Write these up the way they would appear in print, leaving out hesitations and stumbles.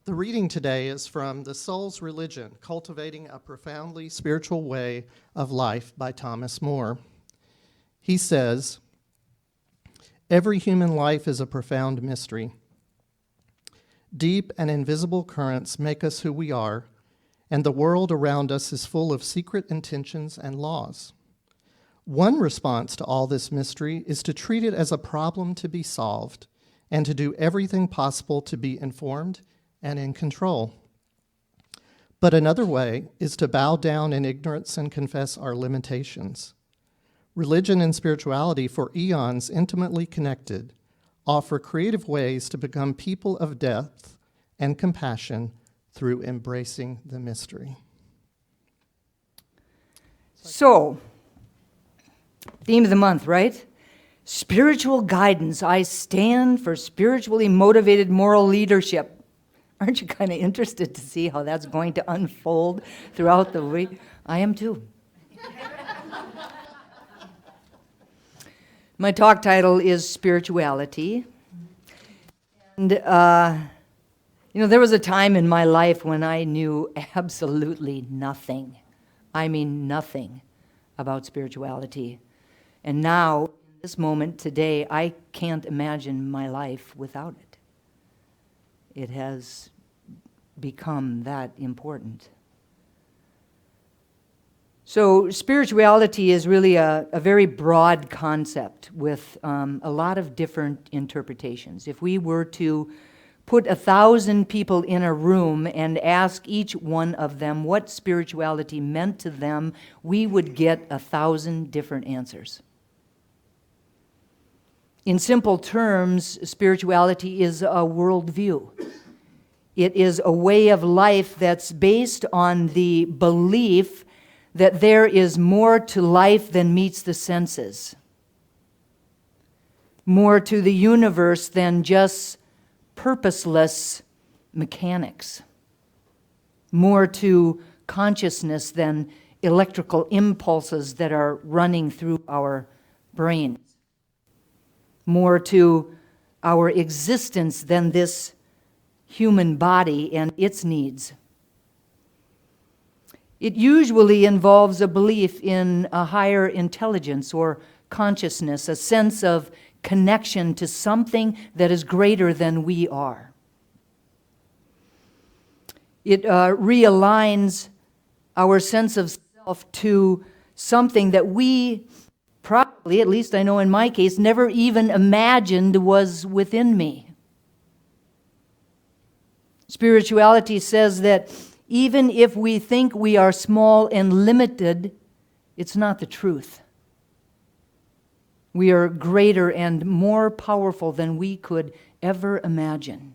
The reading today is from The Soul's Religion, Cultivating a Profoundly Spiritual Way of Life by Thomas More. He says, "Every human life is a profound mystery. Deep and invisible currents make us who we are, and the world around us is full of secret intentions and laws. One response to all this mystery is to treat it as a problem to be solved and to do everything possible to be informed and in control. But another way is to bow down in ignorance and confess our limitations. Religion and spirituality, for eons intimately connected, offer creative ways to become people of depth and compassion through embracing the mystery." So, theme of the month, right? Spiritual guidance. I stand for spiritually motivated moral leadership. Aren't you kind of interested to see how that's going to unfold throughout the week? I am too. My talk title is Spirituality. And, there was a time in my life when I knew absolutely nothing. I mean nothing about spirituality. And now, in this moment today, I can't imagine my life without it. It has become that important. So spirituality is really a very broad concept with a lot of different interpretations. If we were to put 1,000 people in a room and ask each one of them what spirituality meant to them, we would get 1,000 different answers. In simple terms, spirituality is a worldview. It is a way of life that's based on the belief that there is more to life than meets the senses, more to the universe than just purposeless mechanics, more to consciousness than electrical impulses that are running through our brains, more to our existence than this human body and its needs. It usually involves a belief in a higher intelligence or consciousness, a sense of connection to something that is greater than we are. It realigns our sense of self to something that we probably, at least I know in my case, never even imagined was within me. Spirituality says that even if we think we are small and limited, it's not the truth. We are greater and more powerful than we could ever imagine.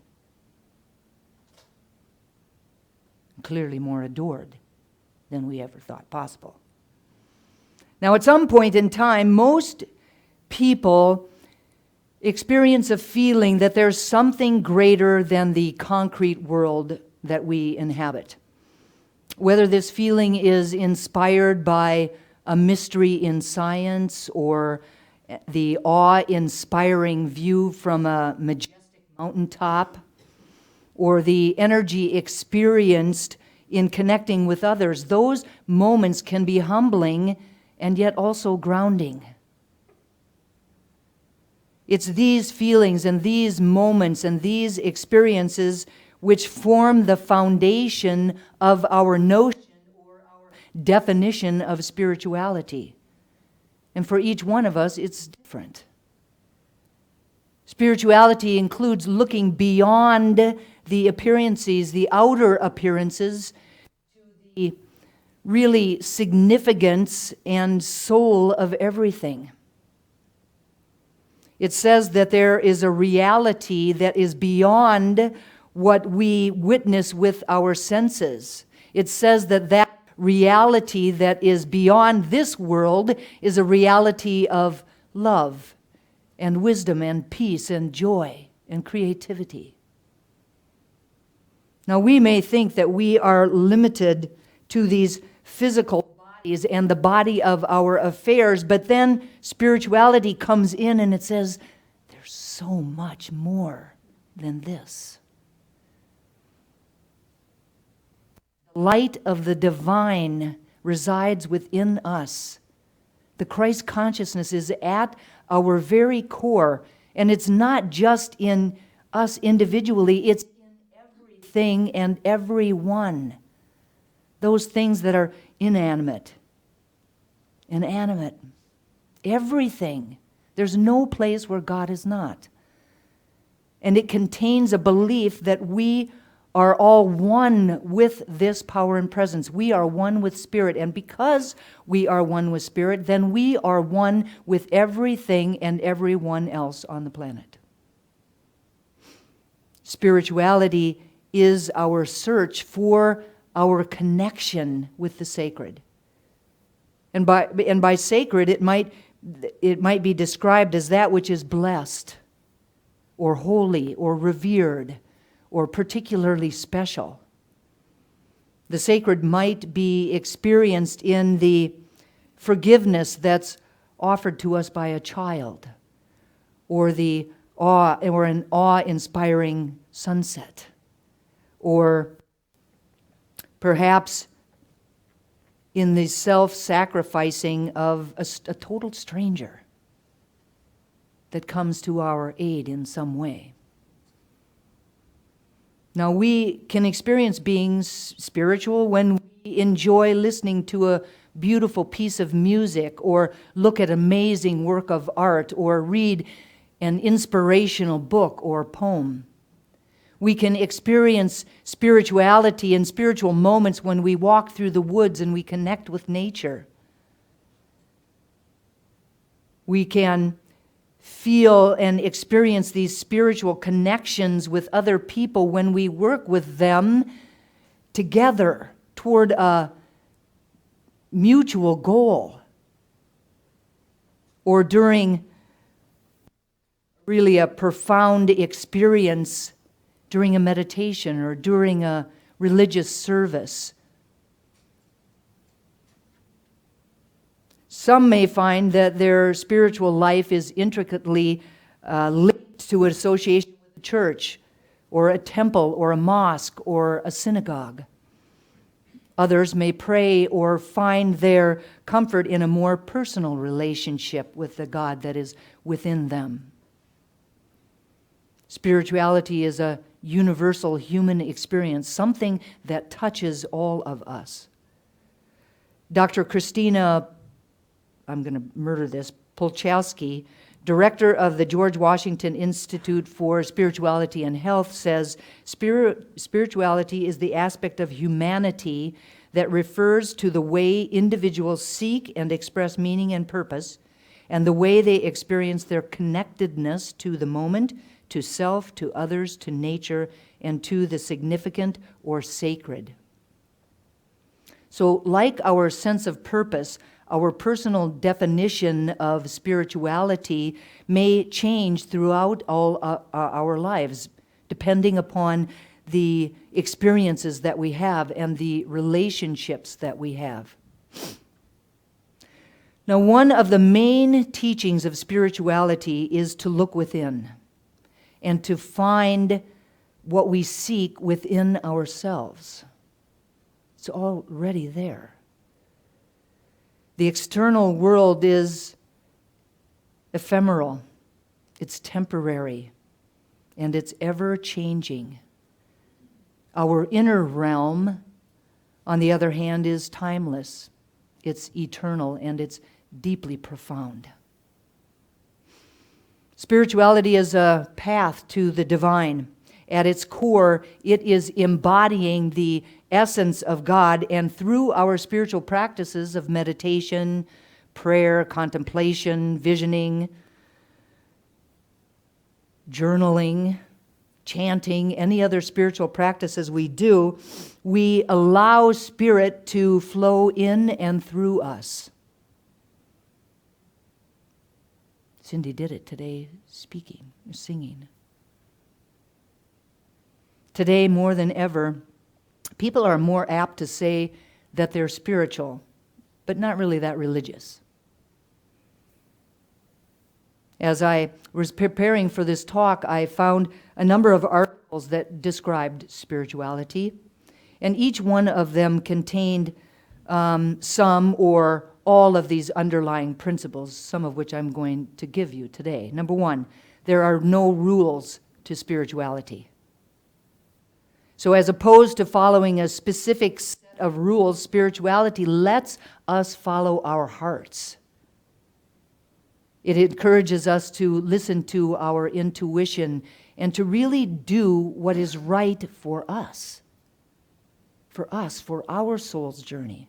Clearly more adored than we ever thought possible. Now, at some point in time, most people experience a feeling that there's something greater than the concrete world that we inhabit. Whether this feeling is inspired by a mystery in science or the awe-inspiring view from a majestic mountaintop, or the energy experienced in connecting with others, those moments can be humbling and yet also grounding. It's these feelings and these moments and these experiences which form the foundation of our notion or our definition of spirituality. And for each one of us, it's different. Spirituality includes looking beyond the appearances, the outer appearances, to the really significance and soul of everything. It says that there is a reality that is beyond what we witness with our senses. It says that that reality that is beyond this world is a reality of love and wisdom and peace and joy and creativity. Now, we may think that we are limited to these physical bodies and the body of our affairs, but then spirituality comes in and it says, there's so much more than this. light of the divine resides within us. The Christ consciousness is at our very core, and it's not just in us individually, it's in everything and everyone. Those things that are inanimate, everything. There's no place where God is not. And it contains a belief that we are all one with this power and presence. We are one with Spirit. And because we are one with Spirit, then we are one with everything and everyone else on the planet. Spirituality is our search for our connection with the sacred. And by sacred, it might be described as that which is blessed, or holy, or revered, or particularly special. The sacred might be experienced in the forgiveness that's offered to us by a child, or an awe-inspiring sunset, or perhaps in the self-sacrificing of a total stranger that comes to our aid in some way. Now, we can experience being spiritual when we enjoy listening to a beautiful piece of music, or look at amazing work of art, or read an inspirational book or poem. We can experience spirituality in spiritual moments when we walk through the woods and we connect with nature. We can feel and experience these spiritual connections with other people when we work with them together toward a mutual goal, or during really a profound experience during a meditation or during a religious service. Some may find that their spiritual life is intricately linked to an association with a church, or a temple, or a mosque, or a synagogue. Others may pray or find their comfort in a more personal relationship with the God that is within them. Spirituality is a universal human experience, something that touches all of us. Dr. Christina, I'm going to murder this, Polchowski, director of the George Washington Institute for Spirituality and Health, says spirituality is the aspect of humanity that refers to the way individuals seek and express meaning and purpose, and the way they experience their connectedness to the moment, to self, to others, to nature, and to the significant or sacred. So, like our sense of purpose, our personal definition of spirituality may change throughout all our lives, depending upon the experiences that we have and the relationships that we have. Now, one of the main teachings of spirituality is to look within and to find what we seek within ourselves. It's already there. The external world is ephemeral, it's temporary, and it's ever-changing. Our inner realm, on the other hand, is timeless, it's eternal, and it's deeply profound. Spirituality is a path to the divine. At its core, it is embodying the essence of God, and through our spiritual practices of meditation, prayer, contemplation, visioning, journaling, chanting, any other spiritual practices we do, we allow Spirit to flow in and through us. Cindy did it today, speaking, singing. Today, more than ever, people are more apt to say that they're spiritual, but not really that religious. As I was preparing for this talk, I found a number of articles that described spirituality. And each one of them contained some or all of these underlying principles, some of which I'm going to give you today. Number one, there are no rules to spirituality. So as opposed to following a specific set of rules, spirituality lets us follow our hearts. It encourages us to listen to our intuition and to really do what is right for us, for our soul's journey.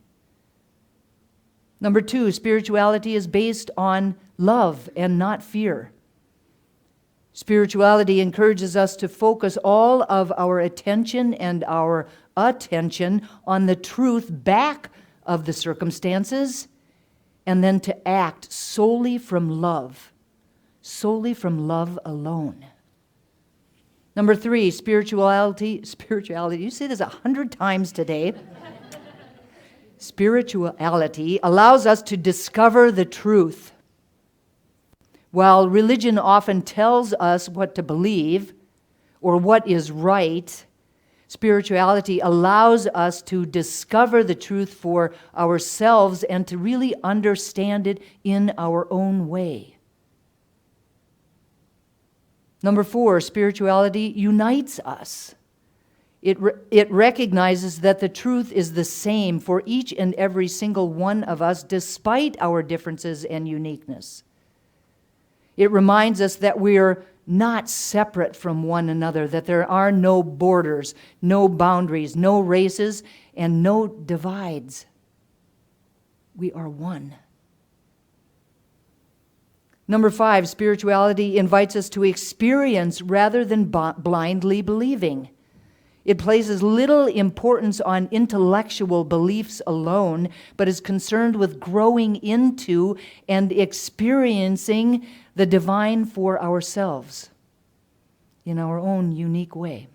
Number two, spirituality is based on love and not fear. Spirituality encourages us to focus all of our attention and our attention on the truth back of the circumstances, and then to act solely from love alone. Number three, spirituality, you say this 100 times today. Spirituality allows us to discover the truth. While religion often tells us what to believe or what is right, spirituality allows us to discover the truth for ourselves and to really understand it in our own way. Number four, spirituality unites us. It recognizes that the truth is the same for each and every single one of us, despite our differences and uniqueness. It reminds us that we are not separate from one another, that there are no borders, no boundaries, no races, and no divides. We are one. Number five, spirituality invites us to experience rather than blindly believing. It places little importance on intellectual beliefs alone, but is concerned with growing into and experiencing the divine for ourselves in our own unique way.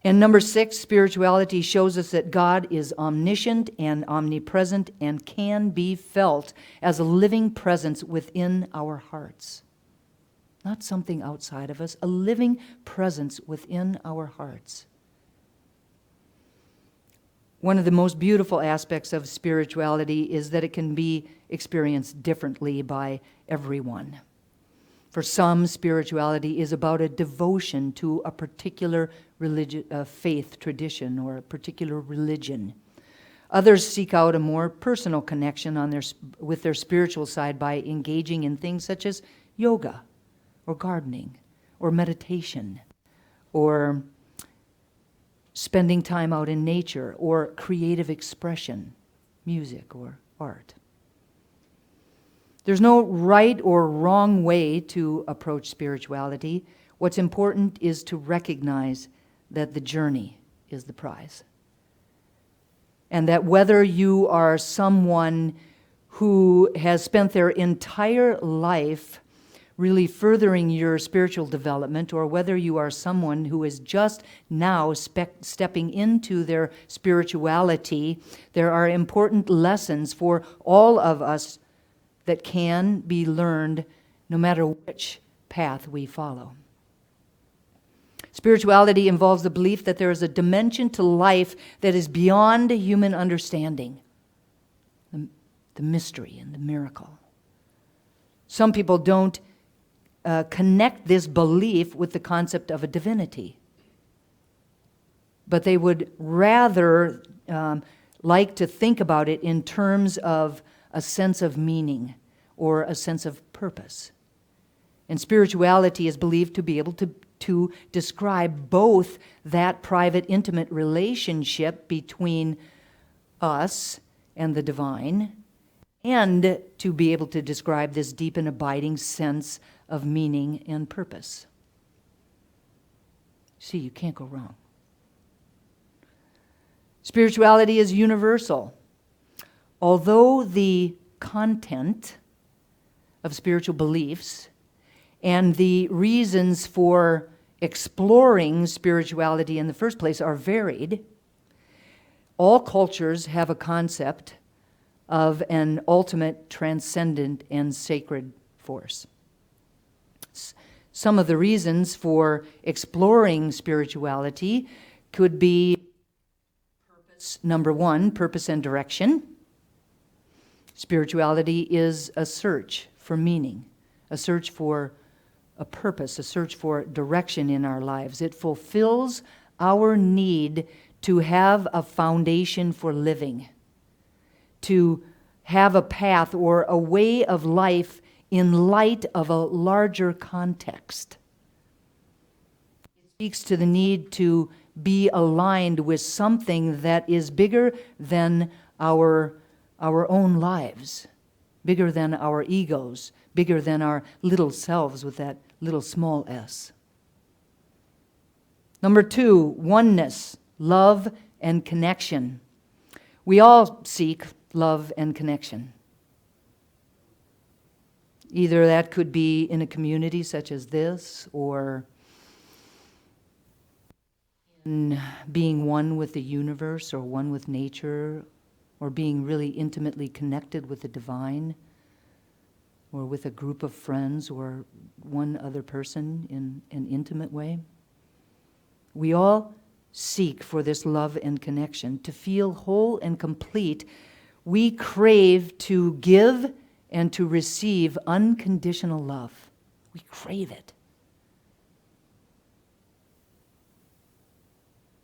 And number six, spirituality shows us that God is omniscient and omnipresent and can be felt as a living presence within our hearts. Not something outside of us, a living presence within our hearts. One of the most beautiful aspects of spirituality is that it can be experienced differently by everyone. For some, spirituality is about a devotion to a particular faith tradition or a particular religion. Others seek out a more personal connection with their spiritual side by engaging in things such as yoga, or gardening, or meditation, or spending time out in nature, or creative expression, music or art. There's no right or wrong way to approach spirituality. What's important is to recognize that the journey is the prize. And that whether you are someone who has spent their entire life really furthering your spiritual development, or whether you are someone who is just now stepping into their spirituality, there are important lessons for all of us that can be learned no matter which path we follow. Spirituality involves the belief that there is a dimension to life that is beyond human understanding, the mystery and the miracle. Some people don't connect this belief with the concept of a divinity, but they would rather like to think about it in terms of a sense of meaning or a sense of purpose. And spirituality is believed to be able to describe both that private, intimate relationship between us and the divine, and to be able to describe this deep and abiding sense of meaning and purpose. See, you can't go wrong. Spirituality is universal. Although the content of spiritual beliefs and the reasons for exploring spirituality in the first place are varied, all cultures have a concept of an ultimate, transcendent, and sacred force. Some of the reasons for exploring spirituality could be purpose, number one, purpose and direction. Spirituality is a search for meaning, a search for a purpose, a search for direction in our lives. It fulfills our need to have a foundation for living, to have a path or a way of life in light of a larger context. It speaks to the need to be aligned with something that is bigger than our own lives, bigger than our egos, bigger than our little selves with that little small s. Number two, oneness, love and connection. We all seek love and connection. Either that could be in a community such as this, or in being one with the universe, or one with nature, or being really intimately connected with the divine, or with a group of friends, or one other person in an intimate way. We all seek for this love and connection. To feel whole and complete, we crave to give and to receive unconditional love. We crave it.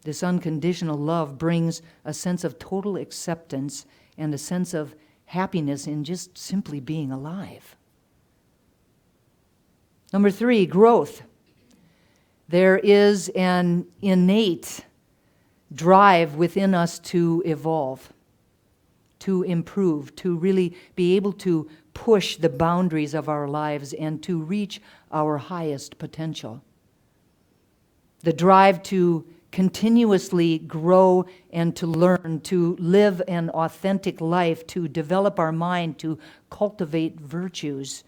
This unconditional love brings a sense of total acceptance and a sense of happiness in just simply being alive. Number three, growth. There is an innate drive within us to evolve, to improve, to really be able to push the boundaries of our lives and to reach our highest potential. The drive to continuously grow and to learn, to live an authentic life, to develop our mind, to cultivate virtues,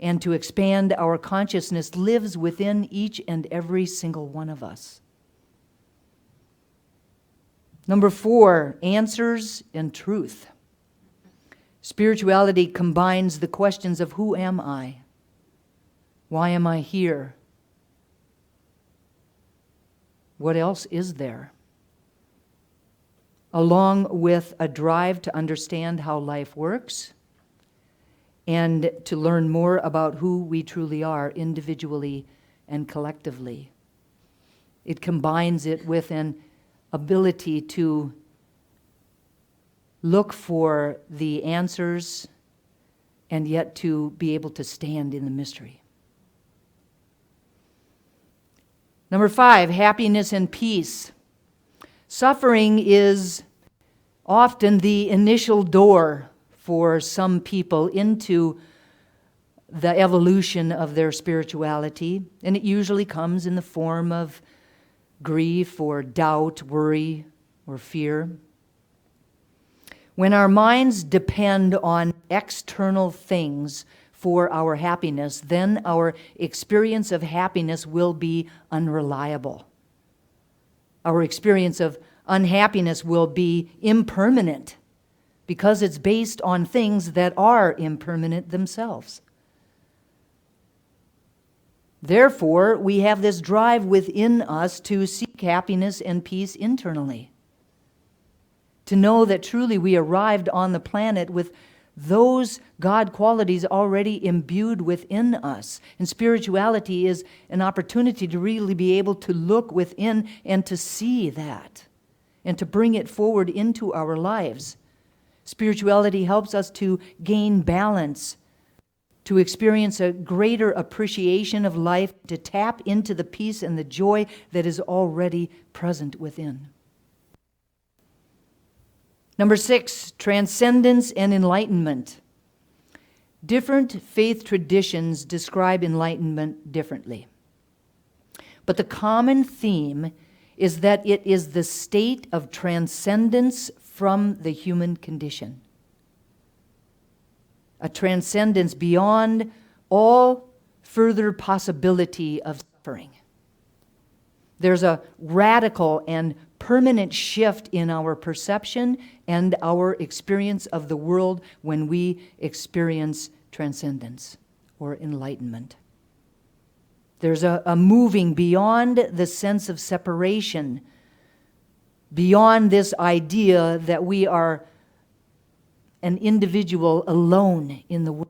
and to expand our consciousness lives within each and every single one of us. Number four, answers and truth. Spirituality combines the questions of who am I? Why am I here? What else is there? Along with a drive to understand how life works and to learn more about who we truly are individually and collectively. It combines it with an ability to look for the answers and yet to be able to stand in the mystery. Number five, happiness and peace. Suffering is often the initial door for some people into the evolution of their spirituality, and it usually comes in the form of grief or doubt, worry, or fear. When our minds depend on external things for our happiness, then our experience of happiness will be unreliable. Our experience of unhappiness will be impermanent because it's based on things that are impermanent themselves. Therefore, we have this drive within us to seek happiness and peace internally. To know that truly we arrived on the planet with those God qualities already imbued within us. And spirituality is an opportunity to really be able to look within and to see that and to bring it forward into our lives. Spirituality helps us to gain balance, to experience a greater appreciation of life, to tap into the peace and the joy that is already present within. Number six, transcendence and enlightenment. Different faith traditions describe enlightenment differently. But the common theme is that it is the state of transcendence from the human condition. A transcendence beyond all further possibility of suffering. There's a radical and permanent shift in our perception and our experience of the world when we experience transcendence or enlightenment. There's a moving beyond the sense of separation beyond this idea that we are an individual alone in the world.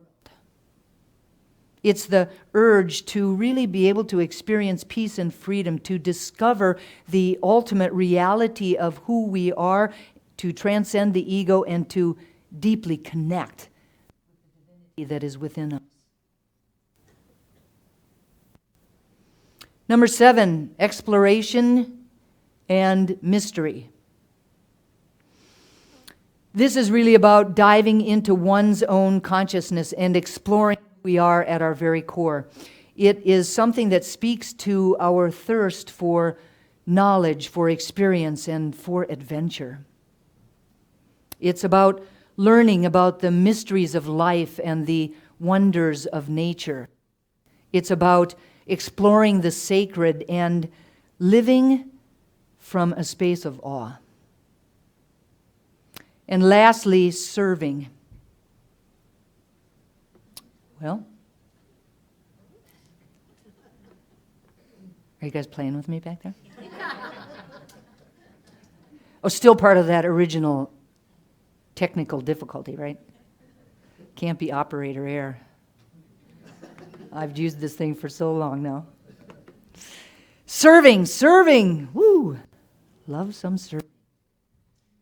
It's the urge to really be able to experience peace and freedom, to discover the ultimate reality of who we are, to transcend the ego, and to deeply connect with the divinity that is within us. Number 7, exploration and mystery. This is really about diving into one's own consciousness and exploring who we are at our very core. It is something that speaks to our thirst for knowledge, for experience, and for adventure. It's about learning about the mysteries of life and the wonders of nature. It's about exploring the sacred and living from a space of awe. And lastly, serving. Well, are you guys playing with me back there? Oh, still part of that original technical difficulty, right? Can't be operator error. I've used this thing for so long now. Serving, woo! Love some serving.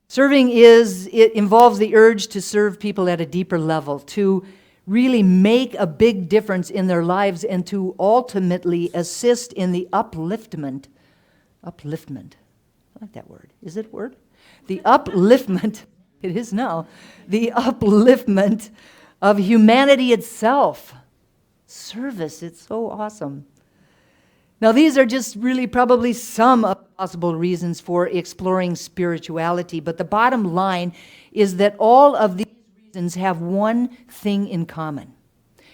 Serving it involves the urge to serve people at a deeper level, to really make a big difference in their lives, and to ultimately assist in the upliftment. I like that word. Is it a word? The upliftment, it is now, the upliftment of humanity itself. Service, it's so awesome. Now, these are just really probably some of the possible reasons for exploring spirituality, but the bottom line is that all of these reasons have one thing in common.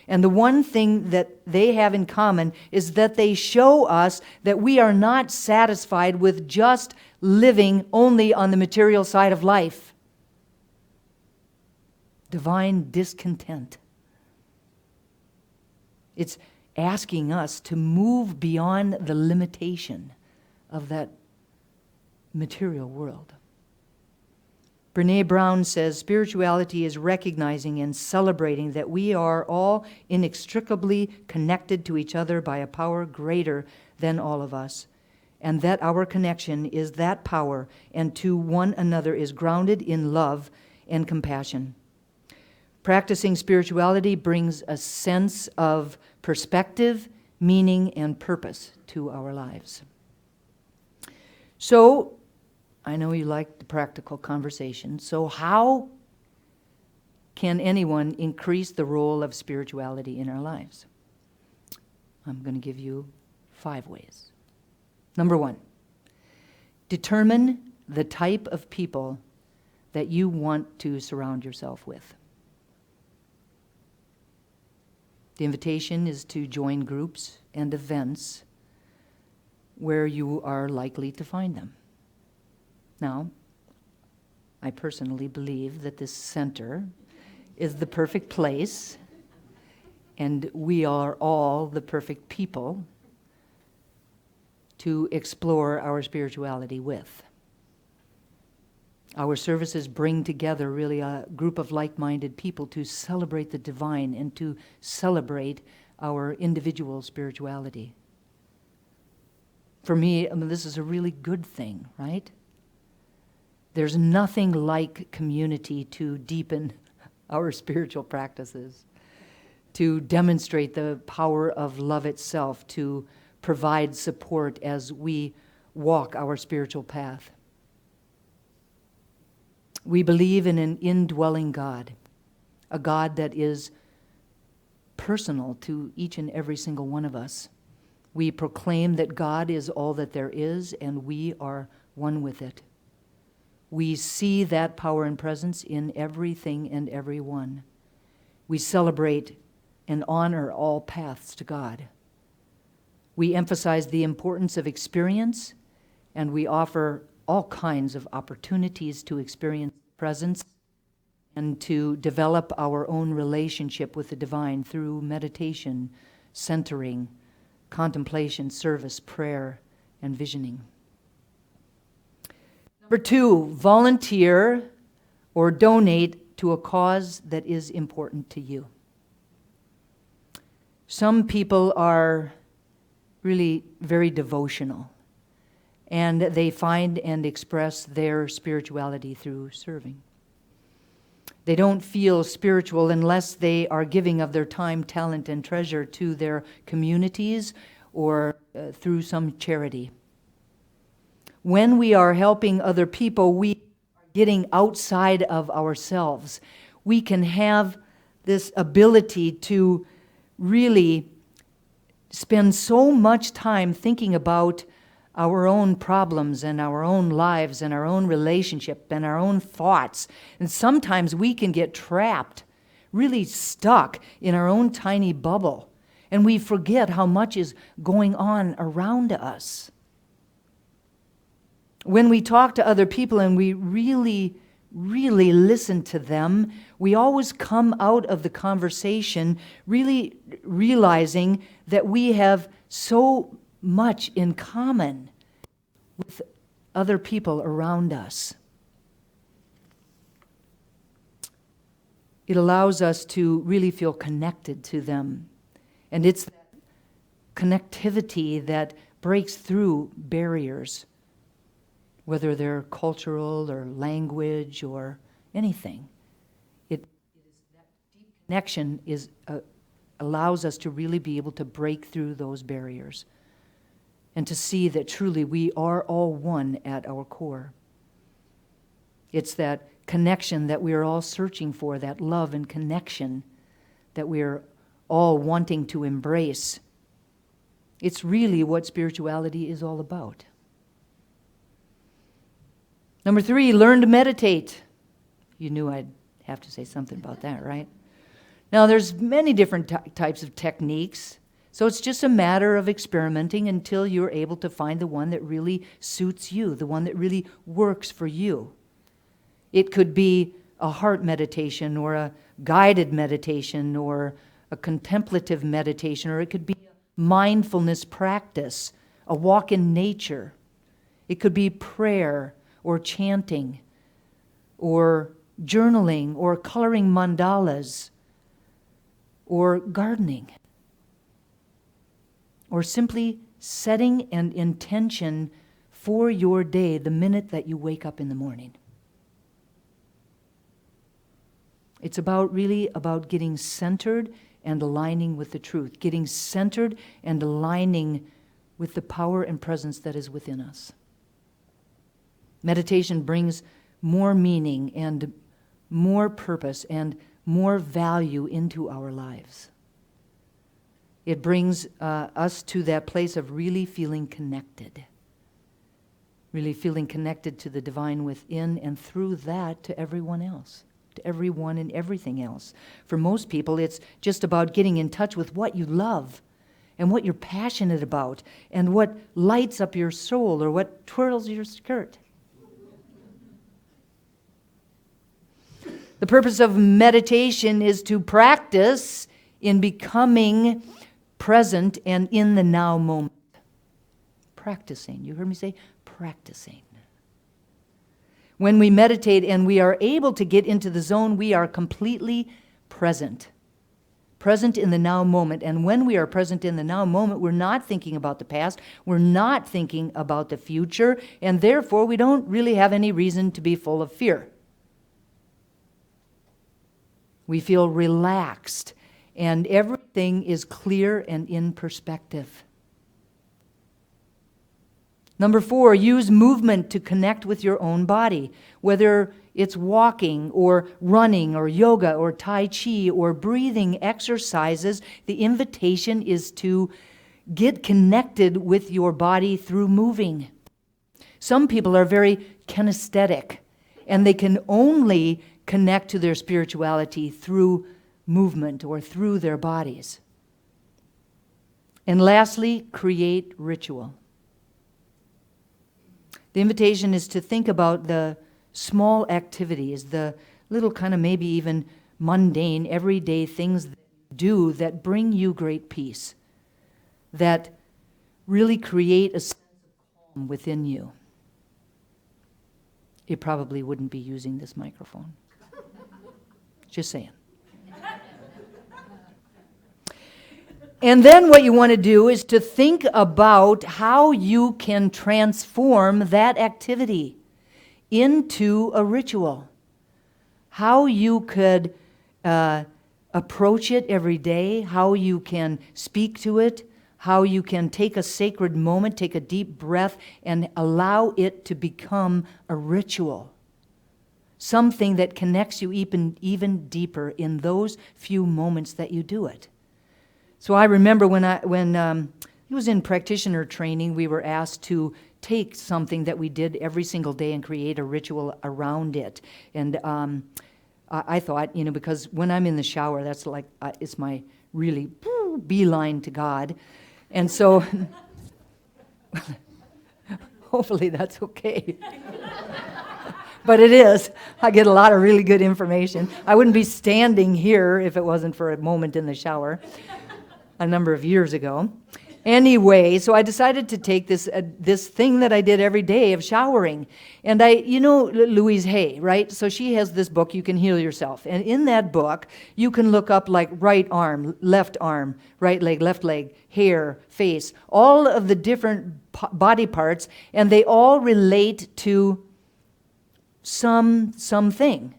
And the one thing that they have in common is that they show us that we are not satisfied with just living only on the material side of life. Divine discontent. It's asking us to move beyond the limitation of that material world. Brené Brown says, spirituality is recognizing and celebrating that we are all inextricably connected to each other by a power greater than all of us, and that our connection is that power and to one another is grounded in love and compassion. Practicing spirituality brings a sense of perspective, meaning, and purpose to our lives. So, I know you like the practical conversation. So how can anyone increase the role of spirituality in our lives? I'm going to give you 5 ways. Number 1, determine the type of people that you want to surround yourself with. The invitation is to join groups and events where you are likely to find them. Now, I personally believe that this center is the perfect place, and we are all the perfect people to explore our spirituality with. Our services bring together really a group of like-minded people to celebrate the divine and to celebrate our individual spirituality. For me, this is a really good thing, right? There's nothing like community to deepen our spiritual practices, to demonstrate the power of love itself, to provide support as we walk our spiritual path. We believe in an indwelling God, a God that is personal to each and every single one of us. We proclaim that God is all that there is, and we are one with it. We see that power and presence in everything and everyone. We celebrate and honor all paths to God. We emphasize the importance of experience, and we offer all kinds of opportunities to experience presence and to develop our own relationship with the divine through meditation, centering, contemplation, service, prayer, and visioning. Number 2, volunteer or donate to a cause that is important to you. Some people are really very devotional, and they find and express their spirituality through serving. They don't feel spiritual unless they are giving of their time, talent, and treasure to their communities or through some charity. When we are helping other people, we are getting outside of ourselves. We can have this ability to really spend so much time thinking about our own problems and our own lives and our own relationship and our own thoughts. And sometimes we can get trapped, really stuck in our own tiny bubble. And we forget how much is going on around us. When we talk to other people and we really listen to them, we always come out of the conversation really realizing that we have so much in common with other people around us. It allows us to really feel connected to them. And it's that connectivity that breaks through barriers, whether they're cultural or language or anything. It is that deep connection allows us to really be able to break through those barriers and to see that truly we are all one at our core. It's that connection that we are all searching for, that love and connection that we are all wanting to embrace. It's really what spirituality is all about. Number 3, learn to meditate. You knew I'd have to say something about that, right? Now, there's many different types of techniques, so it's just a matter of experimenting until you're able to find the one that really suits you, the one that really works for you. It could be a heart meditation or a guided meditation or a contemplative meditation, or it could be a mindfulness practice, a walk in nature. It could be prayer or chanting or journaling or coloring mandalas or gardening or simply setting an intention for your day the minute that you wake up in the morning. It's really about getting centered and aligning with the truth, getting centered and aligning with the power and presence that is within us. Meditation brings more meaning and more purpose and more value into our lives. It brings us to that place of really feeling connected to the divine within, and through that to everyone else, to everyone and everything else. For most people, it's just about getting in touch with what you love and what you're passionate about and what lights up your soul or what twirls your skirt. The purpose of meditation is to practice in becoming present and in the now moment. Practicing. You heard me say practicing. When we meditate and we are able to get into the zone, we are completely present. Present in the now moment. And when we are present in the now moment, we're not thinking about the past. We're not thinking about the future. And therefore, we don't really have any reason to be full of fear. We feel relaxed, and everything is clear and in perspective. Number 4, use movement to connect with your own body, whether it's walking or running or yoga or tai chi or breathing exercises. The invitation is to get connected with your body through moving. Some people are very kinesthetic, and they can only connect to their spirituality through movement or through their bodies. And lastly, create ritual. The invitation is to think about the small activities, the little kind of maybe even mundane, everyday things that you do that bring you great peace, that really create a sense of calm within you. it probably wouldn't be using this microphone. Just saying. And then what you want to do is to think about how you can transform that activity into a ritual. How you could approach it every day, how you can speak to it, how you can take a sacred moment, take a deep breath, and allow it to become a ritual. Something that connects you even deeper in those few moments that you do it. So I remember when I was in practitioner training, we were asked to take something that we did every single day and create a ritual around it. And I thought, because when I'm in the shower, that's like, it's my really beeline to God. And so, hopefully that's okay. But it is. I get a lot of really good information. I wouldn't be standing here if it wasn't for a moment in the shower a number of years ago. Anyway, so I decided to take this thing that I did every day of showering. And Louise Hay, right? So she has this book, You Can Heal Yourself. And in that book, you can look up like right arm, right leg, left leg, hair, face, all of the different body parts, and they all relate to something.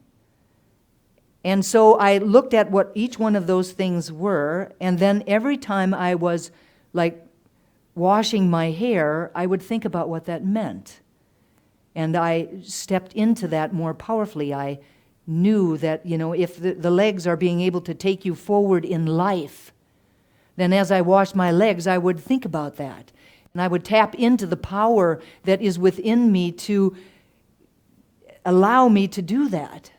And so I looked at what each one of those things were, and then every time I was like washing my hair, I would think about what that meant. And I stepped into that more powerfully. I knew that, if the legs are being able to take you forward in life, then as I washed my legs, I would think about that. And I would tap into the power that is within me to allow me to do that.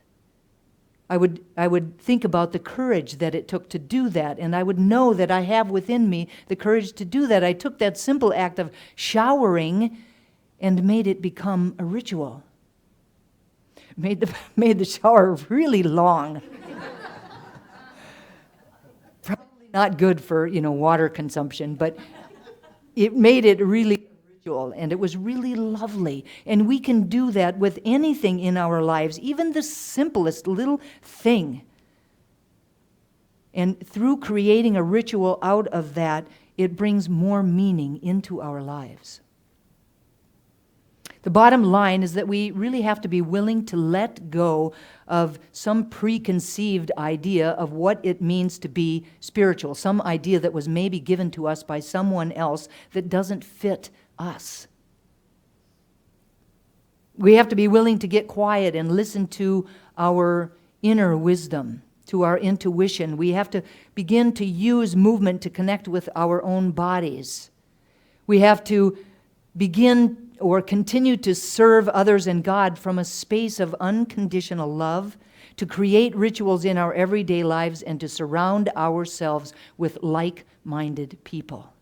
I would think about the courage that it took to do that, and I would know that I have within me the courage to do that. I took that simple act of showering and made it become a ritual. Made the shower really long. Probably not good for, water consumption, but it made it really ritual, and it was really lovely. And we can do that with anything in our lives, even the simplest little thing. And through creating a ritual out of that, it brings more meaning into our lives. The bottom line is that we really have to be willing to let go of some preconceived idea of what it means to be spiritual, some idea that was maybe given to us by someone else that doesn't fit us. We have to be willing to get quiet and listen to our inner wisdom, to our intuition. We have to begin to use movement to connect with our own bodies. We have to begin or continue to serve others and God from a space of unconditional love, to create rituals in our everyday lives, and to surround ourselves with like-minded people.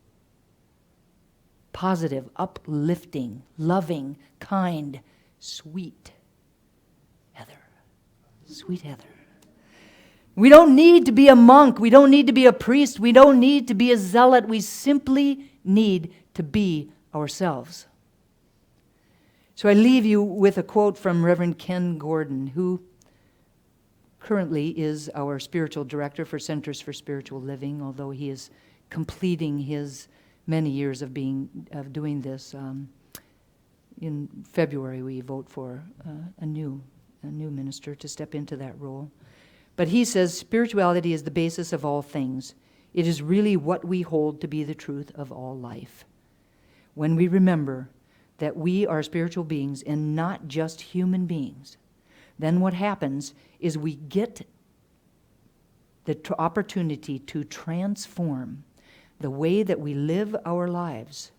Positive, uplifting, loving, kind, sweet Heather. Sweet Heather. We don't need to be a monk. We don't need to be a priest. We don't need to be a zealot. We simply need to be ourselves. So I leave you with a quote from Reverend Ken Gordon, who currently is our spiritual director for Centers for Spiritual Living, although he is completing his many years of doing this. In February, we vote for a new minister to step into that role. But he says, spirituality is the basis of all things. It is really what we hold to be the truth of all life. When we remember that we are spiritual beings and not just human beings, then what happens is we get the opportunity to transform the way that we live our lives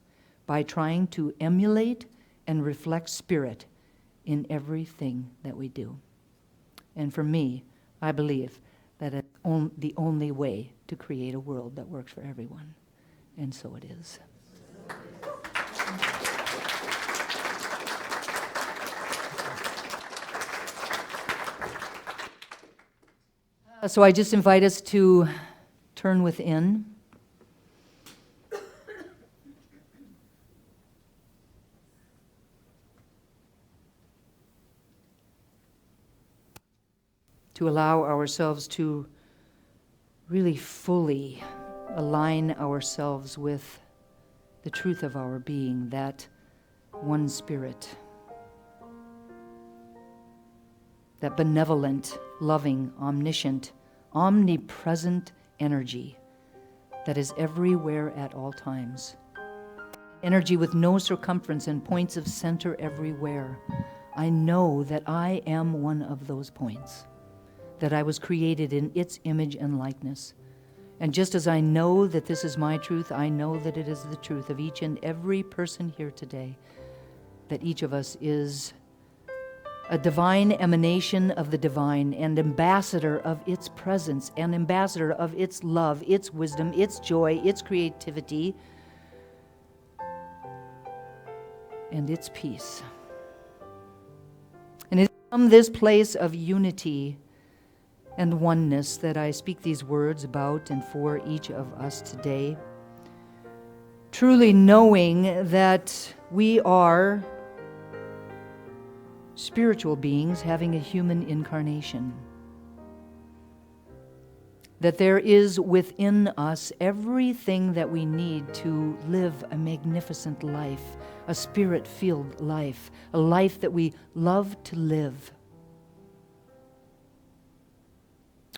by trying to emulate and reflect spirit in everything that we do. And for me, I believe that it's the only way to create a world that works for everyone. And so it is. So I just invite us to turn within. to allow ourselves to really fully align ourselves with the truth of our being, that one spirit, that benevolent, loving, omniscient, omnipresent energy that is everywhere at all times. Energy with no circumference and points of center everywhere. I know that I am one of those points, that I was created in its image and likeness. And just as I know that this is my truth, I know that it is the truth of each and every person here today, that each of us is a divine emanation of the divine and ambassador of its presence and ambassador of its love, its wisdom, its joy, its creativity, and its peace. And it's from this place of unity and oneness that I speak these words about and for each of us today, truly knowing that we are spiritual beings having a human incarnation, that there is within us everything that we need to live a magnificent life, a spirit-filled life, a life that we love to live.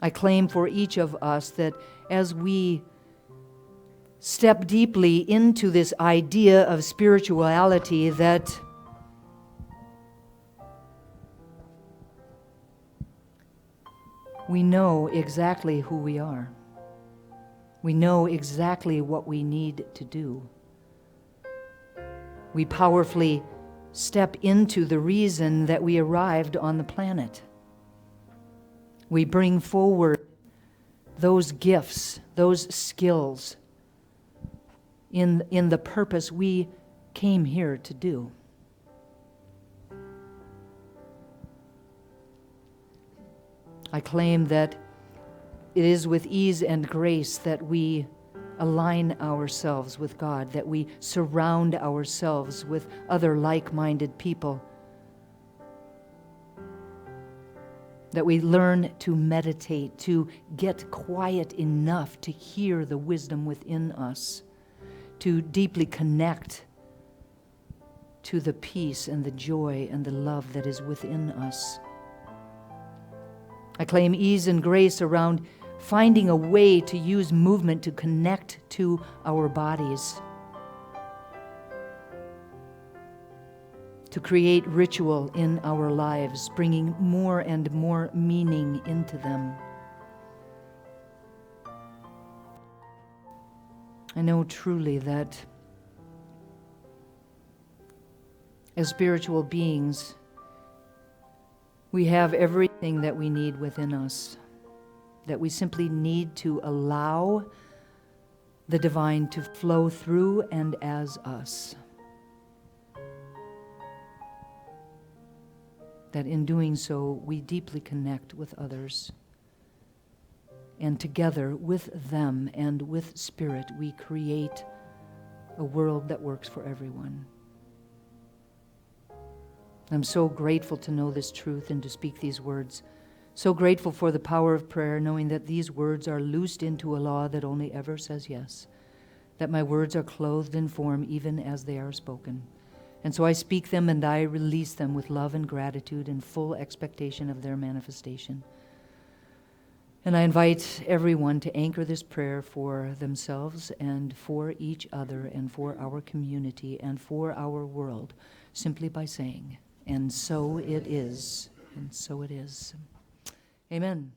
I claim for each of us that as we step deeply into this idea of spirituality, that we know exactly who we are. We know exactly what we need to do. We powerfully step into the reason that we arrived on the planet. We bring forward those gifts, those skills in the purpose we came here to do. I claim that it is with ease and grace that we align ourselves with God, that we surround ourselves with other like-minded people, that we learn to meditate, to get quiet enough to hear the wisdom within us, to deeply connect to the peace and the joy and the love that is within us. I claim ease and grace around finding a way to use movement to connect to our bodies, to create ritual in our lives, bringing more and more meaning into them. I know truly that as spiritual beings, we have everything that we need within us, that we simply need to allow the divine to flow through and as us. That in doing so, we deeply connect with others. And together with them and with Spirit, we create a world that works for everyone. I'm so grateful to know this truth and to speak these words. So grateful for the power of prayer, knowing that these words are loosed into a law that only ever says yes, that my words are clothed in form even as they are spoken. And so I speak them and I release them with love and gratitude and full expectation of their manifestation. And I invite everyone to anchor this prayer for themselves and for each other and for our community and for our world, simply by saying, "And so it is, and so it is." Amen.